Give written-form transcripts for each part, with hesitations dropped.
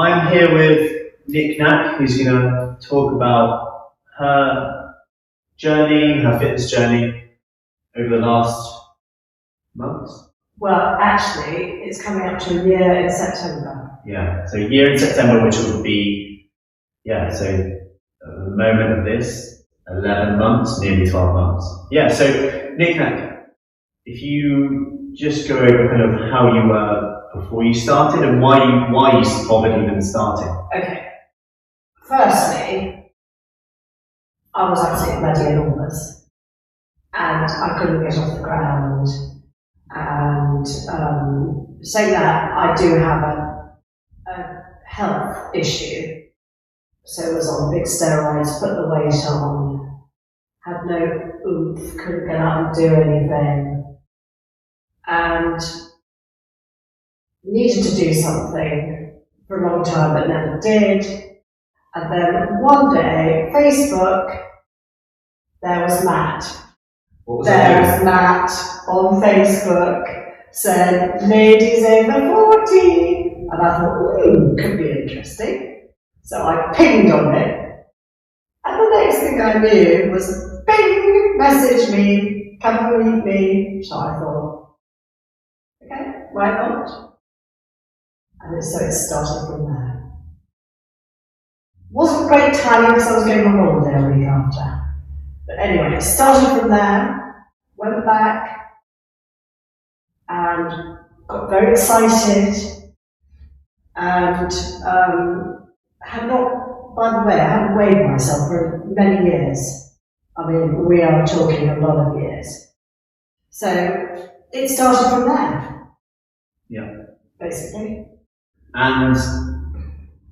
I'm here with Nicnak, who's going to talk about her journey, her fitness journey over the last months. Well, actually, it's coming up to a year in September. Yeah, so a year in September, which would be, so at the moment of this, 11 months, nearly 12 months. Yeah, so Nicnak, if you just go over kind of how you were before you started and why you bothered even starting. Okay. Firstly, I was absolutely bloody enormous, and I couldn't get off the ground. And saying that, I do have a health issue. So I was on big steroids, put the weight on, had no oomph, couldn't get out and do anything, and needed to do something for a long time but never did. And then one day, Facebook, there was Matt. What was there was Matt on Facebook, said, ladies over 40. And I thought, could be interesting. So I pinged on it. And the next thing I knew was, bing, message me, come and meet me. So I thought, okay, why not? And so it started from there. Wasn't great timing because I was going on holiday a week after. But anyway, it started from there, went back, and got very excited, and had not, by the way, I hadn't weighed myself for many years. I mean, we are talking a lot of years. So it started from there. Yeah. Basically. And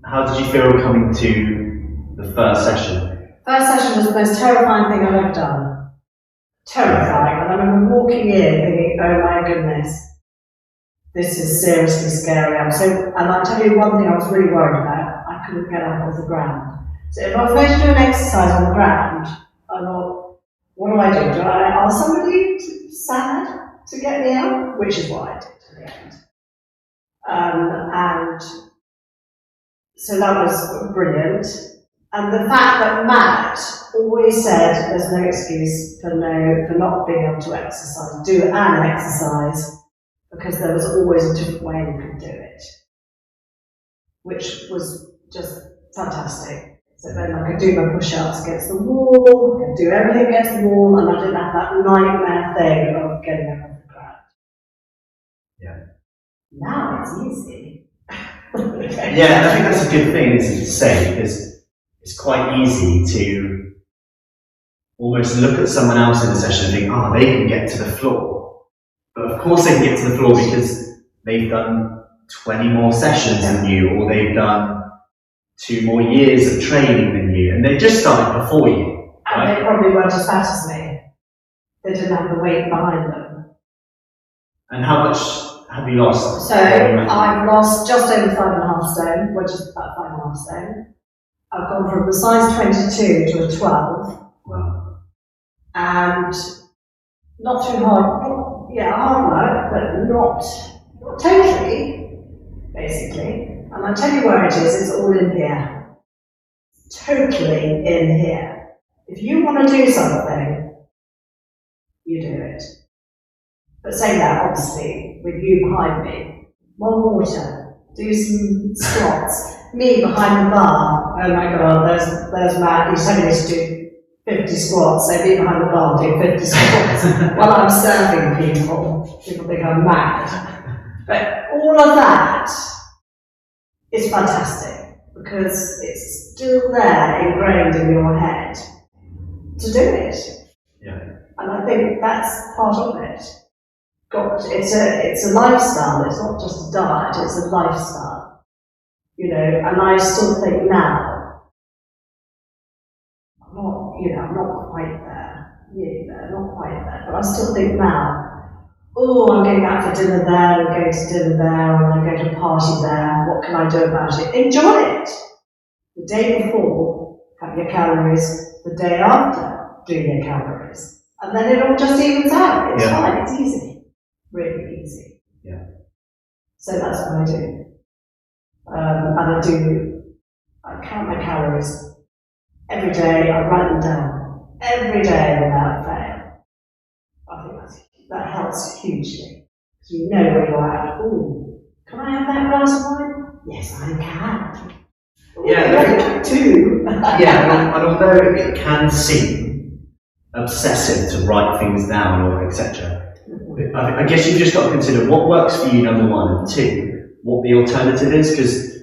how did you feel coming to the first session? First session was the most terrifying thing I've ever done. Terrifying. And I remember walking in thinking, oh my goodness, this is seriously scary. And I'll tell you one thing I was really worried about. I couldn't get up off the ground. So if I was going to do an exercise on the ground, I thought, what do I do? Do I ask somebody sad to get me out? Which is what I did in the end. And so that was brilliant. And the fact that Matt always said there's no excuse for not being able to exercise, do an exercise, because there was always a different way you could do it, which was just fantastic. So then I could do my push-ups against the wall, I could do everything against the wall, and I didn't have that nightmare thing of getting up off the ground. Yeah. Now it's easy. Yeah, I think that's a good thing to say, because it's quite easy to almost look at someone else in a session and think, they can get to the floor. But of course they can get to the floor because they've done 20 more sessions than you, or they've done 2 more years of training than you, and they just started before you. And right? they probably weren't as fat as me. They didn't have the weight behind them. And how much have you lost? So I've lost just over 5.5 stone, which is about 5.5 stone. I've gone from a size 22 to a 12. Wow. And not too hard, hard work, but not totally, basically. And I'll tell you where it is, it's all in here. Totally in here. If you want to do something, you do it. But saying that, obviously, with you behind me, more water, do some squats. Me behind the bar, oh my god, there's Matt, he's telling me to do 50 squats, so me behind the bar do 50 squats while I'm serving people. People think I'm mad. But all of that is fantastic, because it's still there, ingrained in your head, to do it. Yeah. And I think that's part of it. It's a lifestyle, it's not just a diet, it's a lifestyle. And I still think now, I'm not quite there, not quite there, but I still think now, I'm going out for dinner there, I'm going to dinner there, and I'm going to a party there, what can I do about it? Enjoy it! The day before, have your calories, the day after, do your calories. And then it all just evens out, it's fine, it's easy. Really easy. Yeah. So that's what I do. And I count my calories every day, I write them down, every day without fail. I think that helps hugely, because you know where you're at. Ooh, can I have that glass of wine? Yes, I can. Ooh, Yeah, two. yeah, and although it can seem obsessive to write things down or etc., I guess you've just got to consider what works for you, number one, and two, what the alternative is, because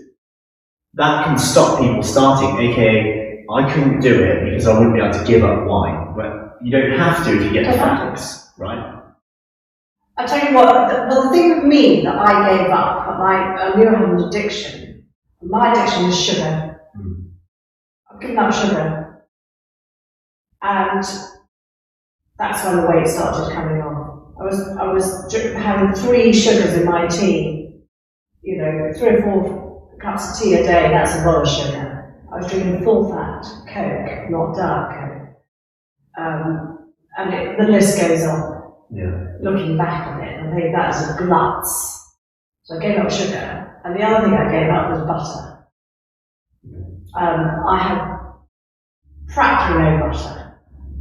that can stop people starting, aka, I couldn't do it because I wouldn't be able to give up wine. But you don't have to if you get the facts, right? I tell you what, the thing with me that I gave up, I knew I had an addiction. My addiction was sugar. I've given up sugar. And that's when the weight started coming on. I was having 3 sugars in my tea. 3 or 4 cups of tea a day, that's a lot of sugar. I was drinking full fat Coke, not dark Coke. And the list goes on. Yeah. Looking back on it, I think that's a gluts. So I gave up sugar, and the other thing I gave up was butter. I had practically no butter.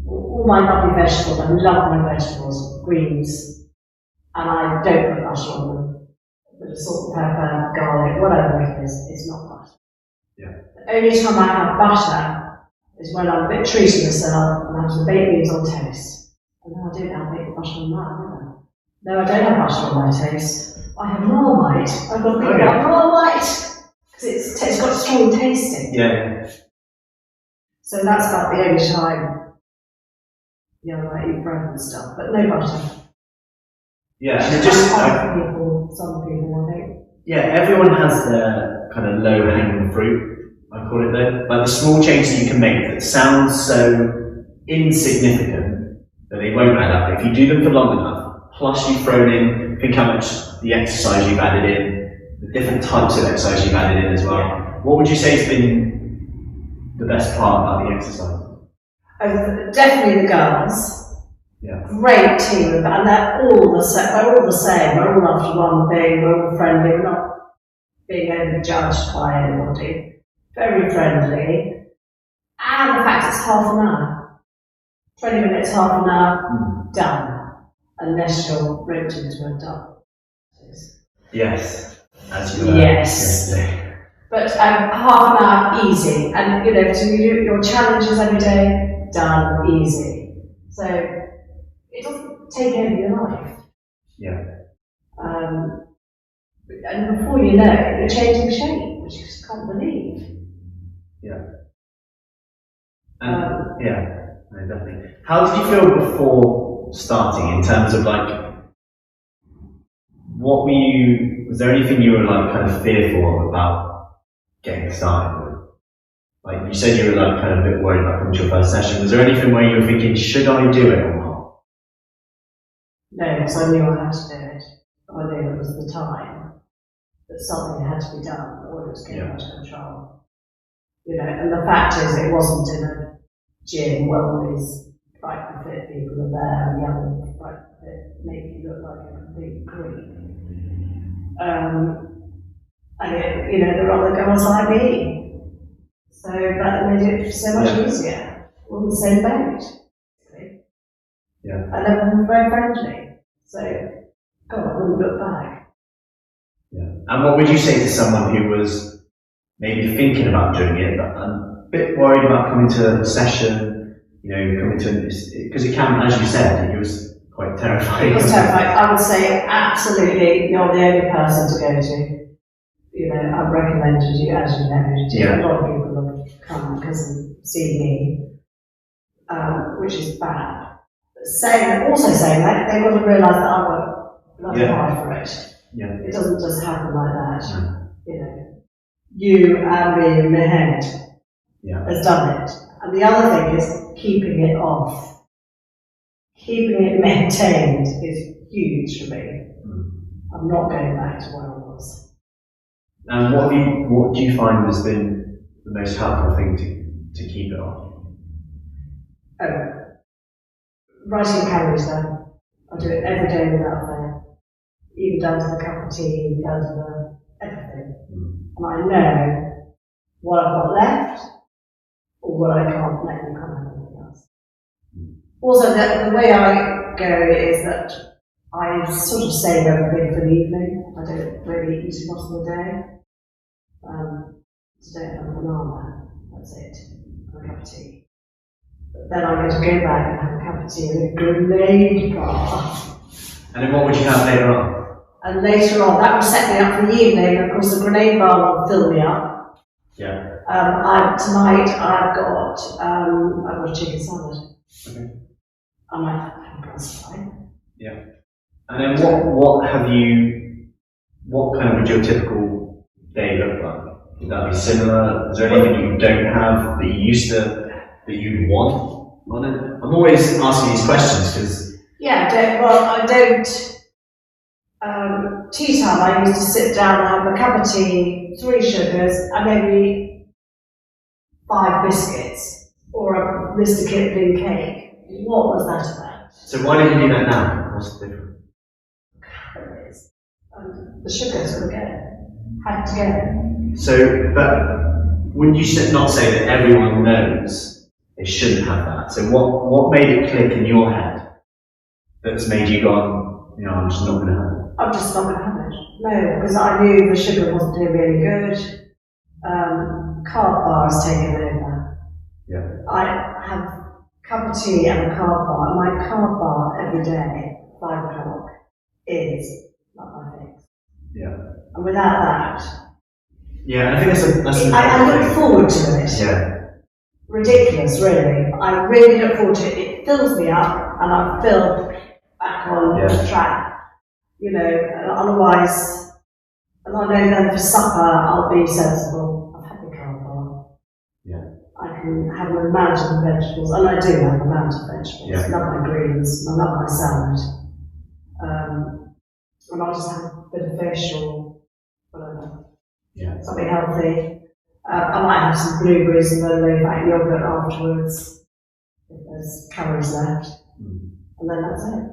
All my lovely vegetables, I love my vegetables, greens, and I don't put butter on them. A bit of salt and pepper, garlic, whatever it is, it's not butter. Yeah. The only time I have butter is when I'm a bit treating myself and I have some baked beans on toast. And I don't have baked butter on that either. No, I don't have butter on my toast. I have Marmite. I've got to think about Marmite because it's got strong tasting. Yeah. So that's about the only time. I eat bread and stuff, but no butter. Yeah, and it just some people, I think. Yeah, everyone has their kind of low-hanging fruit, I call it though. Like the small changes you can make that sound so insignificant that they won't add up. If you do them for long enough, plus you've thrown in, think how much the exercise you've added in, the different types of exercise you've added in as well. What would you say has been the best part about the exercise? Definitely the girls. Yeah. Great team, and they're all the same. We're all the same. We're all after one thing. We're all friendly. We're not being overjudged by anybody. Very friendly. And the fact it's half an hour. 20 minutes, half an hour, done. Unless you're roped into a double. Yes. As you were yesterday. But half an hour, easy. And to do your challenges every day, done, easy. So it doesn't take over your life. Yeah. And before you know it, you're changing shape, which you just can't believe. Yeah. Yeah, no, definitely. How did you feel before starting in terms of was there anything you were kind of fearful about getting started with? Like you said you were kind of a bit worried about coming to your first session. Was there anything where you were thinking, should I do it or not? No, because I knew I had to do it. I knew it was the time that something had to be done or it was getting out of control. And the fact is it wasn't in a gym where all these bright and fit people are there and young, bright and fit, make you look like a complete creep. And there are other girls like me. So that made it so much easier. We're on the same boat. Yeah. And everyone was very friendly. So, God, I wouldn't look back. Yeah. And what would you say to someone who was maybe thinking about doing it, but a bit worried about coming to a session, because it can, as you said, it was quite terrifying. It was terrifying. I would say absolutely you're the only person to go to. I've recommended you, as you know, a lot of people have come because they've seen me, which is bad. But also saying that, they've got to realise that I work bloody hard for it. Yeah. It doesn't just happen like that. You and me in the head has done it. And the other thing is keeping it off. Keeping it maintained is huge for me. I'm not going back to where I was. And what do you find has been the most helpful thing to keep it off? Writing calories down. I do it every day without fail. Even down to the cup of tea, down to the everything. and I know what I've got left or what I can't let them come have anything else. Also, the way I go is that I sort of save everything for the evening. I don't really eat a lot of the day. Today I have a banana, that's it, and a cup of tea. But then I'm going to go back and have a cup of tea and a grenade bar. And then what would you have later on? And later on, that will set me up for the evening. Of course, the grenade bar will fill me up. Yeah. Tonight I've got a chicken salad. Okay. I might have a glass of wine. Yeah. And then what kind of would your typical day look like? Would that be similar? Is there anything you don't have that that you want on it? I'm always asking these questions because... Yeah, I don't. Tea time, I used to sit down and have a cup of tea, 3 sugars, and maybe 5 biscuits, or a Mr. Kipling cake. What was that about? So why don't you do that now? What's the difference? Calories. And the sugars were had to go. So, but wouldn't you not say that everyone knows they shouldn't have that? So what made it click in your head that's made you go, I'm just not going to have it? I'm just not going to have it. No, because I knew the sugar wasn't doing really good. Carb bar has taken over. Yeah. I have a cup of tea and a carb bar, and my carb bar every day, 5 o'clock, is not my fix. Yeah. And without that, yeah, I think that's I look forward to it. Yeah. Ridiculous, really. I really look forward to it. It fills me up, and I feel back on track. Otherwise, and I know then for supper I'll be sensible. I've had the carb bar. Yeah. I can have a mountain of vegetables, and I do have a mountain of vegetables. Yeah. I love my greens, I love my salad. And I'll just have a bit of fish or whatever. Yeah. Something healthy. I might have some blueberries and then low-fat yogurt afterwards, if there's calories left. And then that's it.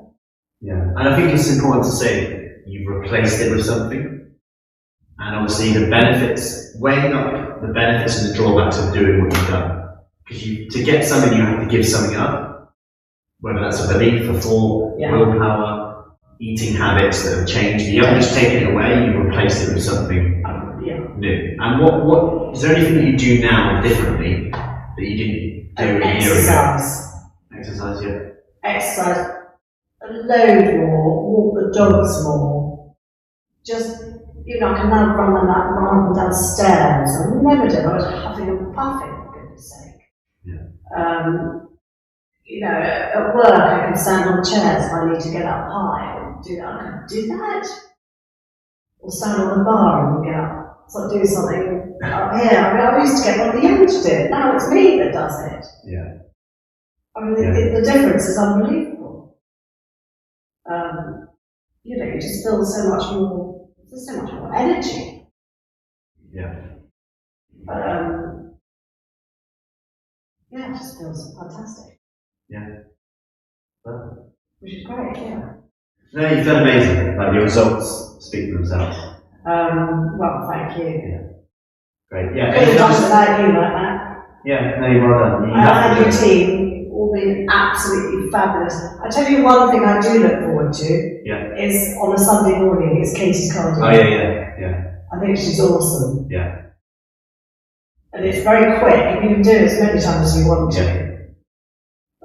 Yeah, and I think it's important to say you've replaced it with something, and obviously the benefits, weighing up the benefits and the drawbacks of doing what you've done. Because to get something, you have to give something up, whether that's a belief, a thought, willpower, eating habits that have changed. You haven't just taken it away; you've replaced it with something new. And what is there anything that you do now differently that you didn't do a year ago? Exercise, yeah. Exercise. A load more, walk the dogs more. Just, I can now run up and down stairs. I never did. I was huffing and puffing, for goodness sake. Yeah. At work I can stand on chairs if I need to get up high and do that. I can do that. Or stand on the bar and get up. So do something up here. I used to get one of the young to do it. Now it's me that does it. Yeah. The difference is unbelievable. You just feel so much more. There's so much more energy. Yeah. It just feels fantastic. Yeah. Perfect. Which is great. Yeah. No, you've done amazing. Like your results speak for themselves. Well, thank you. Yeah. Great. Yeah. Couldn't have done without you like that. Yeah. No, you're well done. And your team. All been absolutely fabulous. I tell you one thing I do look forward to is on a Sunday morning, it's Katie's cardio. Oh yeah. I think she's awesome. Yeah. And it's very quick, and you can do it as many times as you want to.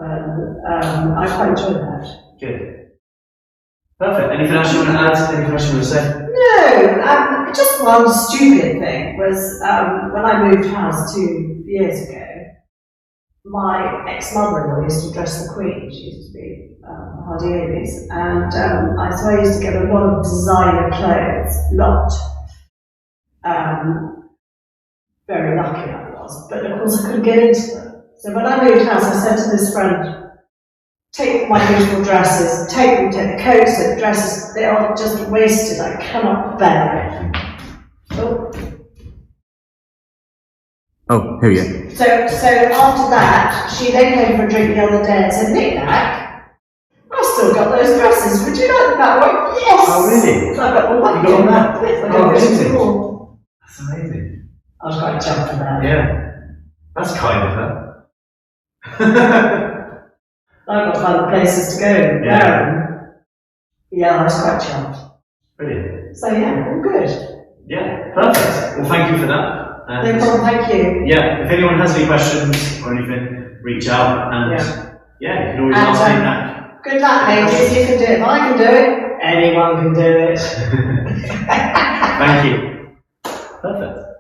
I quite enjoy that. Good. Perfect. Anything else you want to add? Anything else you want to say? No, just one stupid thing was when I moved house 2 years ago, my ex-mother-in-law used to dress the Queen. She used to be Hardy Amy's, and so I used to get a lot of designer clothes. Very lucky I was, but of course I couldn't get into them. So when I moved house, I said to this friend, take my beautiful dresses, take the coats, take the dresses, they are just wasted, I cannot bear it. Oh, here you go. So after that, she then came for a drink the other day and said, Nicnak, I've still got those dresses, would you like them back? I went, yes! Oh really? So I got all You got all that? Oh, amazing. That's amazing. I was quite chuffed with that. Yeah. That's kind of her. I've got to find the places to go. Yeah. Yeah, I was quite chuffed. Brilliant. So yeah, all good. Yeah, perfect. Well, thank you for that. And No problem, thank you. yeah, if anyone has any questions or anything, reach out and yeah, you can always And, ask Nicnak. Good luck, ladies. You can do it. If I can do it, anyone can do it. Thank you. Perfect.